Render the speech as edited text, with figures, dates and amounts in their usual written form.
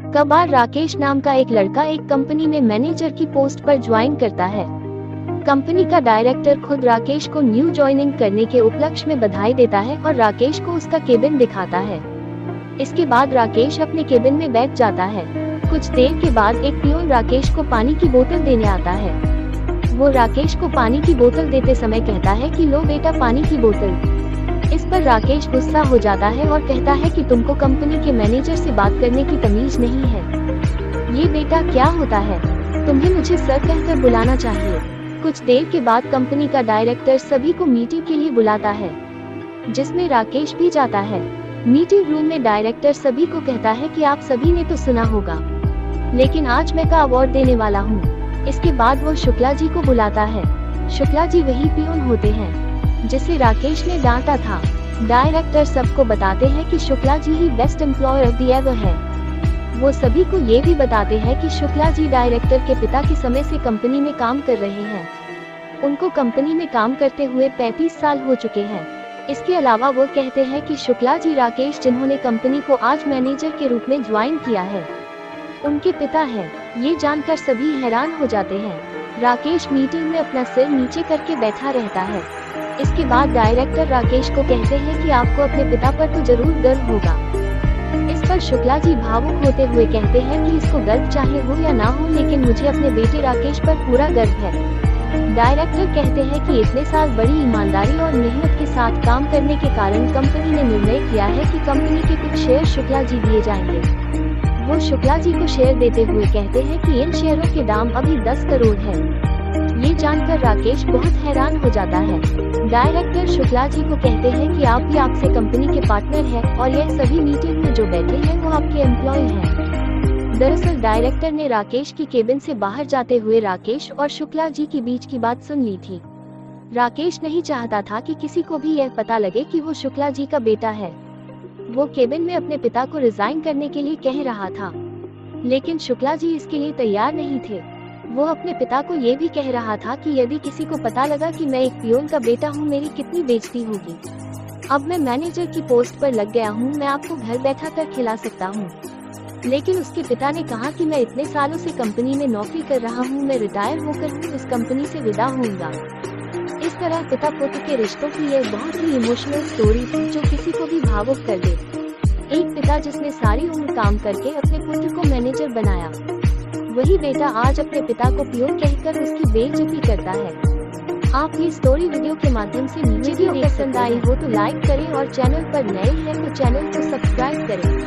कबार राकेश नाम का एक लड़का एक कंपनी में मैनेजर की पोस्ट पर ज्वाइन करता है। कंपनी का डायरेक्टर खुद राकेश को न्यू ज्वाइनिंग करने के उपलक्ष्य में बधाई देता है और राकेश को उसका केबिन दिखाता है। इसके बाद राकेश अपने केबिन में बैठ जाता है। कुछ देर के बाद एक पियोन राकेश को पानी की बोतल देने आता है। वो राकेश को पानी की बोतल देते समय कहता है कि लो बेटा पानी की बोतल। इस पर राकेश गुस्सा हो जाता है और कहता है कि तुमको कंपनी के मैनेजर से बात करने की तमीज नहीं है। ये बेटा क्या होता है, तुम्हें मुझे सर कहकर बुलाना चाहिए। कुछ देर के बाद कंपनी का डायरेक्टर सभी को मीटिंग के लिए बुलाता है, जिसमें राकेश भी जाता है। मीटिंग रूम में डायरेक्टर सभी को कहता है कि आप सभी ने तो सुना होगा, लेकिन आज मैं का अवार्ड देने वाला हूँ। इसके बाद वो शुक्ला जी को बुलाता है। शुक्ला जी वही पियोन होते हैं जिसे राकेश ने डांटा था। डायरेक्टर सबको बताते हैं कि शुक्ला जी ही best employer of the ever है। वो सभी को ये भी बताते हैं कि शुक्ला जी डायरेक्टर के पिता के समय से कंपनी में काम कर रहे हैं। उनको कंपनी में काम करते हुए 35 साल हो चुके हैं। इसके अलावा वो कहते हैं कि शुक्ला जी राकेश जिन्होंने कंपनी को आज मैनेजर के रूप में ज्वाइन किया है, उनके पिता हैं। ये जानकर सभी हैरान हो जाते हैं। राकेश मीटिंग में अपना सिर नीचे करके बैठा रहता है। इसके बाद डायरेक्टर राकेश को कहते हैं कि आपको अपने पिता पर तो जरूर गर्व होगा। इस पर शुक्ला जी भावुक होते हुए कहते हैं कि इसको गर्व चाहे हो या ना हो, लेकिन मुझे अपने बेटे राकेश पर पूरा गर्व है। डायरेक्टर कहते हैं कि इतने साल बड़ी ईमानदारी और मेहनत के साथ काम करने के कारण कंपनी ने निर्णय किया है कि कंपनी के कुछ शेयर शुक्ला जी दिए जाएंगे। वो शुक्ला जी को शेयर देते हुए कहते हैं कि इन शेयरों के दाम अभी 10 करोड़ है। ये जानकर राकेश बहुत हैरान हो जाता है। डायरेक्टर शुक्ला जी को कहते हैं कि आप भी आपसे कंपनी के पार्टनर हैं और यह सभी मीटिंग में जो बैठे हैं वो आपके एम्प्लॉय हैं। दरअसल डायरेक्टर ने राकेश की केबिन से बाहर जाते हुए राकेश और शुक्ला जी के बीच की बात सुन ली थी। राकेश नहीं चाहता था कि किसी को भी यह पता लगे कि वो शुक्ला जी का बेटा है। वो केबिन में अपने पिता को रिजाइन करने के लिए कह रहा था, लेकिन शुक्ला जी इसके लिए तैयार नहीं थे। वो अपने पिता को ये भी कह रहा था कि यदि किसी को पता लगा कि मैं एक पियोन का बेटा हूँ, मेरी कितनी बेइज्जती होगी। अब मैं मैनेजर की पोस्ट पर लग गया हूँ, मैं आपको घर बैठा कर खिला सकता हूँ। लेकिन उसके पिता ने कहा कि मैं इतने सालों से कंपनी में नौकरी कर रहा हूँ, मैं रिटायर होकर इस कंपनी से विदा होऊंगा। इस तरह पिता पुत्र के रिश्तों की यह बहुत ही इमोशनल स्टोरी थी जो किसी को भी भावुक कर दे। एक पिता जिसने सारी उम्र काम करके अपने पुत्र को मैनेजर बनाया, वही बेटा आज अपने पिता को पियोन कहकर उसकी बेइज्जती करता है। आप ये स्टोरी वीडियो के माध्यम से वीडियो पसंद आई हो तो लाइक करें और चैनल पर नए हैं तो चैनल को सब्सक्राइब करें।